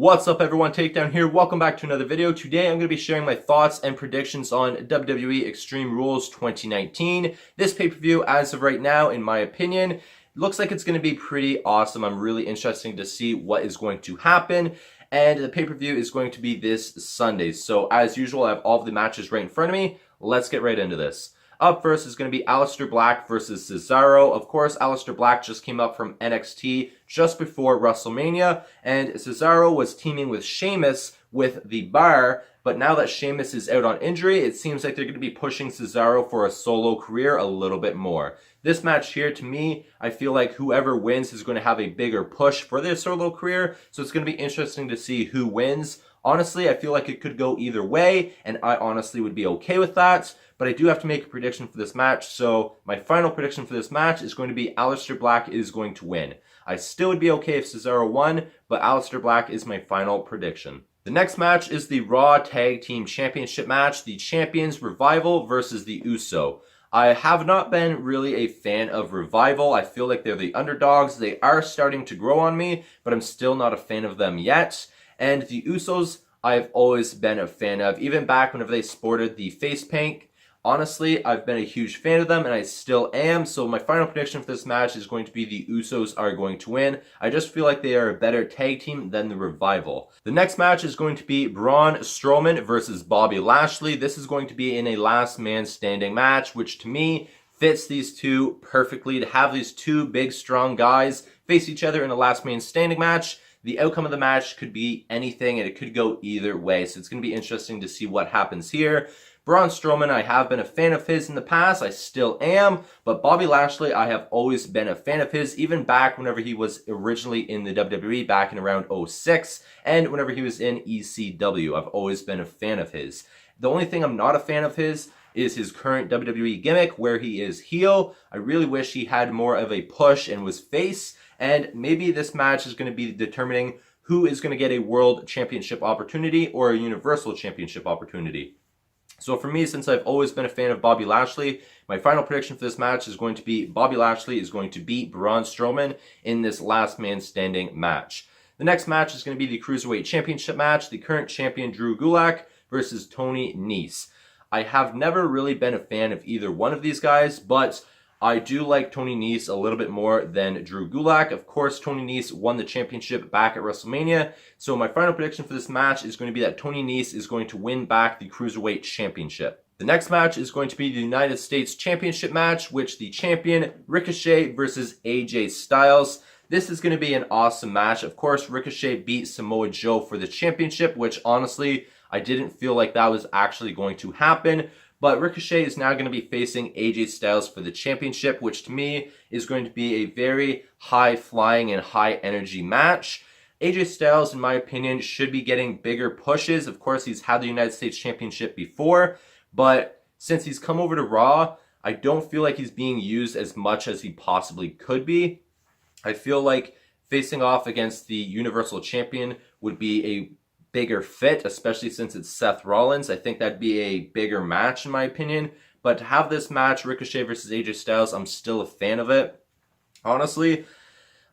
What's up everyone, Takedown here. Welcome back to another video. Today I'm going to be sharing my thoughts and predictions on WWE Extreme Rules 2019. This pay-per-view, as of right now, in my opinion, looks like it's going to be pretty awesome. I'm really interested to see what is going to happen. And the pay-per-view is going to be this Sunday. So as usual, I have all of the matches right in front of me. Let's get right into this. Up first is going to be Aleister Black versus Cesaro. Of course, Aleister Black just came up from NXT just before WrestleMania, and Cesaro was teaming with Sheamus with the Bar, but now that Sheamus is out on injury, it seems like they're going to be pushing Cesaro for a solo career a little bit more. This match here, to me, I feel like whoever wins is going to have a bigger push for their solo career, so it's going to be interesting to see who wins. Honestly, I feel like it could go either way, and I honestly would be okay with that. But I do have to make a prediction for this match, so my final prediction for this match is going to be Aleister Black is going to win. I still would be okay if Cesaro won, but Aleister Black is my final prediction. The next match is the Raw Tag Team Championship match, the Champions Revival versus the Uso. I have not been really a fan of Revival. I feel like they're the underdogs. They are starting to grow on me, but I'm still not a fan of them yet. And the Usos, I've always been a fan of, even back whenever they sported the face paint. Honestly, I've been a huge fan of them, and I still am, so my final prediction for this match is going to be the Usos are going to win. I just feel like they are a better tag team than the Revival. The next match is going to be Braun Strowman versus Bobby Lashley. This is going to be in a last man standing match, which to me fits these two perfectly. To have these two big, strong guys face each other in a last man standing match, the outcome of the match could be anything, and it could go either way, so it's going to be interesting to see what happens here. Braun Strowman, I have been a fan of his in the past, I still am, but Bobby Lashley, I have always been a fan of his, even back whenever he was originally in the WWE back in around 06, and whenever he was in ECW, I've always been a fan of his. The only thing I'm not a fan of his is his current WWE gimmick where he is heel. I really wish he had more of a push and was face, and maybe this match is going to be determining who is going to get a World Championship opportunity or a Universal Championship opportunity. So for me, since I've always been a fan of Bobby Lashley, my final prediction for this match is going to be Bobby Lashley is going to beat Braun Strowman in this last man standing match. The next match is going to be the Cruiserweight Championship match, the current champion Drew Gulak versus Tony Nese. I have never really been a fan of either one of these guys, but I do like Tony Nese a little bit more than Drew Gulak. Of course, Tony Nese won the championship back at WrestleMania. So my final prediction for this match is going to be that Tony Nese is going to win back the Cruiserweight Championship. The next match is going to be the United States Championship match, which the champion Ricochet versus AJ Styles. This is going to be an awesome match. Of course, Ricochet beat Samoa Joe for the championship, which honestly, I didn't feel like that was actually going to happen. But Ricochet is now going to be facing AJ Styles for the championship, which to me is going to be a very high-flying and high-energy match. AJ Styles, in my opinion, should be getting bigger pushes. Of course, he's had the United States Championship before, but since he's come over to Raw, I don't feel like he's being used as much as he possibly could be. I feel like facing off against the Universal Champion would be a bigger fit, especially since it's Seth Rollins. I think that'd be a bigger match in my opinion. But to have this match, Ricochet versus AJ Styles, I'm still a fan of it. Honestly,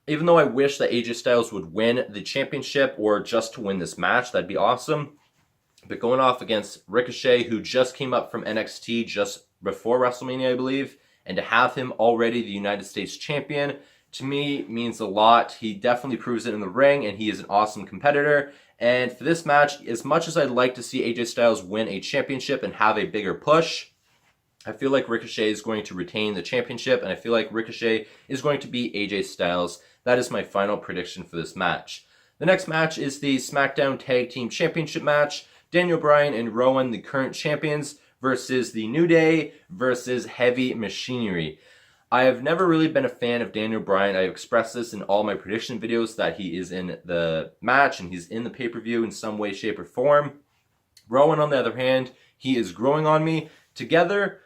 even though I wish that AJ Styles would win the championship or just to win this match, that'd be awesome. But going off against Ricochet, who just came up from NXT just before WrestleMania, I believe, and to have him already the United States champion, to me means a lot. He definitely proves it in the ring, and he is an awesome competitor. And for this match, as much as I'd like to see AJ Styles win a championship and have a bigger push, I feel like Ricochet is going to retain the championship, and I feel like Ricochet is going to beat AJ Styles. That is my final prediction for this match. The next match is the SmackDown Tag Team Championship match. Daniel Bryan and Rowan, the current champions, versus the New Day versus Heavy Machinery. I have never really been a fan of Daniel Bryan. I expressed this in all my prediction videos that he is in the match and he's in the pay-per-view in some way, shape, or form. Rowan, on the other hand, he is growing on me. Together,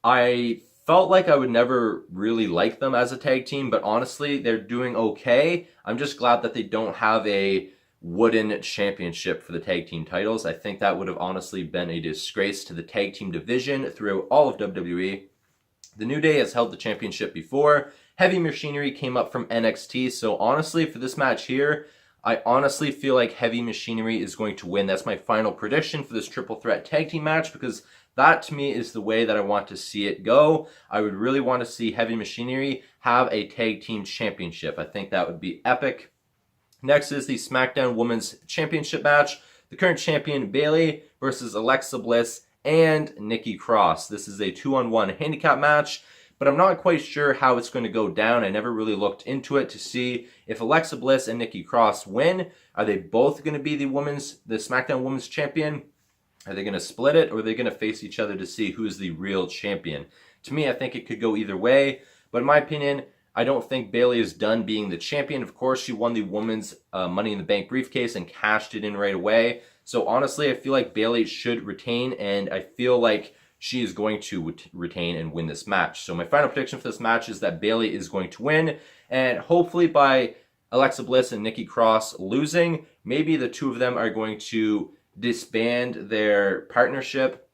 I felt like I would never really like them as a tag team, but honestly, they're doing okay. I'm just glad that they don't have a wooden championship for the tag team titles. I think that would have honestly been a disgrace to the tag team division throughout all of WWE. The New Day has held the championship before. Heavy Machinery came up from NXT, so honestly, for this match here, I honestly feel like Heavy Machinery is going to win. That's my final prediction for this triple threat tag team match, because that to me is the way that I want to see it go. I would really want to see Heavy Machinery have a tag team championship. I think that would be epic. Next is the SmackDown Women's Championship match. The current champion Bayley versus Alexa Bliss and Nikki Cross. This is a 2-on-1 handicap match, but I'm not quite sure how it's going to go down. I never really looked into it to see if Alexa Bliss and Nikki Cross win. Are they both going to be the SmackDown Women's Champion? Are they going to split it, or are they going to face each other to see who's the real champion? To me, I think it could go either way, but in my opinion, I don't think Bayley is done being the champion. Of course, she won the women's Money in the Bank briefcase and cashed it in right away. So honestly, I feel like Bayley should retain, and I feel like she is going to retain and win this match. So my final prediction for this match is that Bayley is going to win, and hopefully by Alexa Bliss and Nikki Cross losing, maybe the two of them are going to disband their partnership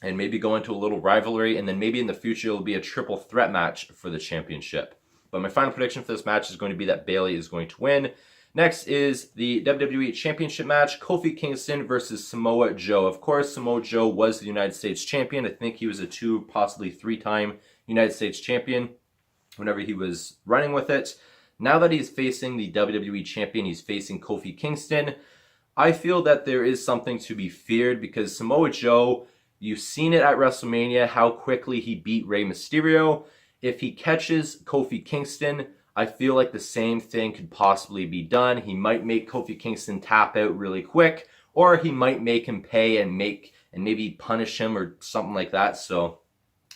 and maybe go into a little rivalry, and then maybe in the future it'll be a triple threat match for the championship. But my final prediction for this match is going to be that Bayley is going to win. Next is the WWE Championship match, Kofi Kingston versus Samoa Joe. Of course, Samoa Joe was the United States champion. I think he was a 2, possibly 3-time United States champion whenever he was running with it. Now that he's facing the WWE champion, he's facing Kofi Kingston. I feel that there is something to be feared, because Samoa Joe, you've seen it at WrestleMania, how quickly he beat Rey Mysterio. If he catches Kofi Kingston, I feel like the same thing could possibly be done. He might make Kofi Kingston tap out really quick, or he might make him pay and maybe punish him or something like that. So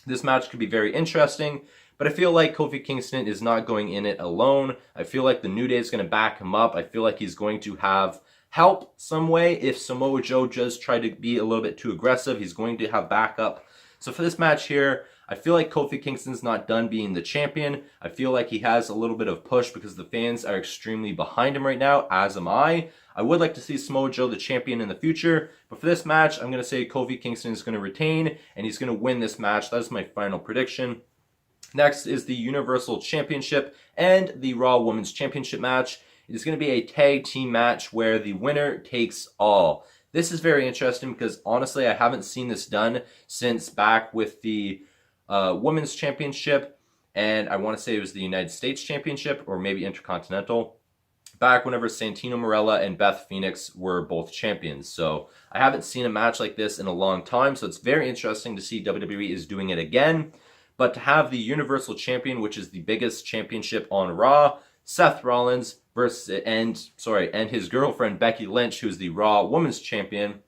this match could be very interesting, but I feel like Kofi Kingston is not going in it alone. I feel like the New Day is going to back him up. I feel like he's going to have help some way. If Samoa Joe does try to be a little bit too aggressive, he's going to have backup. So for this match here, I feel like Kofi Kingston's not done being the champion. I feel like he has a little bit of push because the fans are extremely behind him right now, as am I. I would like to see Samoa Joe the champion in the future, but for this match, I'm going to say Kofi Kingston is going to retain, and he's going to win this match. That's my final prediction. Next is the Universal Championship and the Raw Women's Championship match. It is going to be a tag team match where the winner takes all. This is very interesting because honestly, I haven't seen this done since back with the Women's Championship, and I want to say it was the United States Championship or maybe Intercontinental, back whenever Santino Marella and Beth Phoenix were both champions. So I haven't seen a match like this in a long time, so it's very interesting to see WWE is doing it again. But to have the Universal Champion, which is the biggest championship on Raw, Seth Rollins and his girlfriend Becky Lynch, who's the Raw Women's Champion,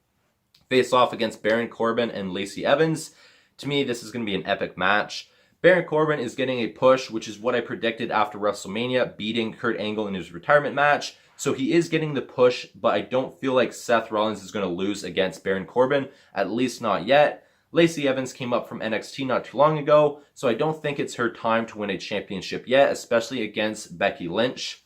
face off against Baron Corbin and Lacey Evans. To me, this is going to be an epic match. Baron Corbin is getting a push, which is what I predicted after WrestleMania, beating Kurt Angle in his retirement match. So he is getting the push, but I don't feel like Seth Rollins is going to lose against Baron Corbin, at least not yet. Lacey Evans came up from NXT not too long ago, so I don't think it's her time to win a championship yet, especially against Becky Lynch.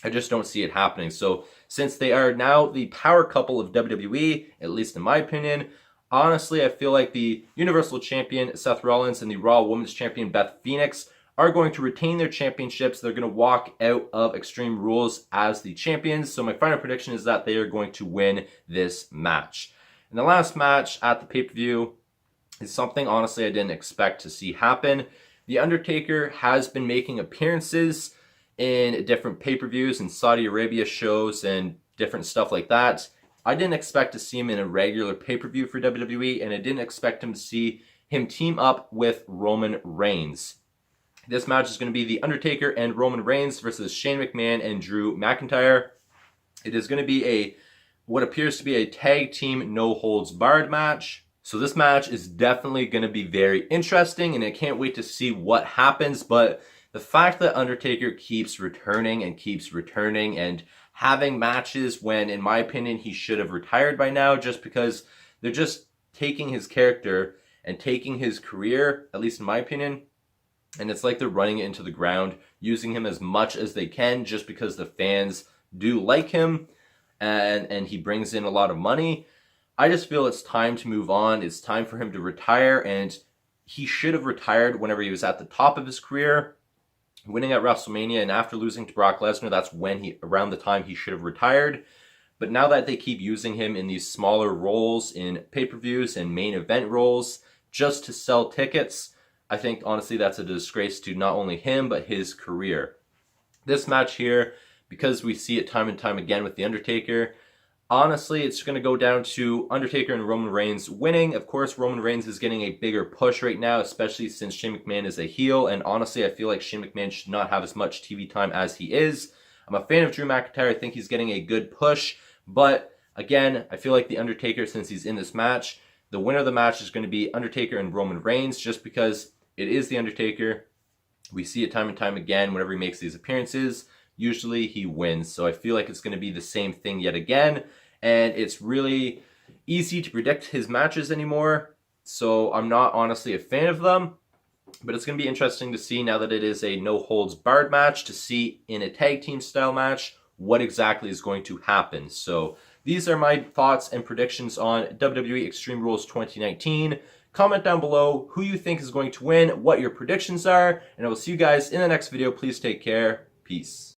I just don't see it happening. So since they are now the power couple of WWE, at least in my opinion, honestly, I feel like the Universal Champion Seth Rollins and the Raw Women's Champion Beth Phoenix are going to retain their championships. They're going to walk out of Extreme Rules as the champions. So my final prediction is that they are going to win this match. And the last match at the pay-per-view is something, honestly, I didn't expect to see happen. The Undertaker has been making appearances in different pay-per-views and Saudi Arabia shows and different stuff like that. I didn't expect to see him in a regular pay-per-view for WWE, and I didn't expect him to see him team up with Roman Reigns. This match is going to be The Undertaker and Roman Reigns versus Shane McMahon and Drew McIntyre. It is going to be what appears to be a tag team no-holds-barred match. So this match is definitely going to be very interesting, and I can't wait to see what happens. But the fact that Undertaker keeps returning and having matches when, in my opinion, he should have retired by now, just because they're just taking his character and taking his career, at least in my opinion, and it's like they're running it into the ground, using him as much as they can just because the fans do like him and he brings in a lot of money. I just feel it's time to move on. It's time for him to retire, and he should have retired whenever he was at the top of his career. winning at WrestleMania, and after losing to Brock Lesnar, that's when around the time he should have retired. But now that they keep using him in these smaller roles in pay-per-views and main event roles just to sell tickets, I think honestly that's a disgrace to not only him but his career. This match here, because we see it time and time again with The Undertaker, honestly, it's going to go down to Undertaker and Roman Reigns winning. Of course, Roman Reigns is getting a bigger push right now, especially since Shane McMahon is a heel. And honestly, I feel like Shane McMahon should not have as much TV time as he is. I'm a fan of Drew McIntyre. I think he's getting a good push. But again, I feel like The Undertaker, since he's in this match, the winner of the match is going to be Undertaker and Roman Reigns, just because it is The Undertaker. We see it time and time again whenever he makes these appearances. Usually he wins. So I feel like it's going to be the same thing yet again. And it's really easy to predict his matches anymore. So I'm not honestly a fan of them. But it's going to be interesting to see, now that it is a no-holds-barred match, to see in a tag team style match what exactly is going to happen. So these are my thoughts and predictions on WWE Extreme Rules 2019. Comment down below who you think is going to win, what your predictions are, and I will see you guys in the next video. Please take care. Peace.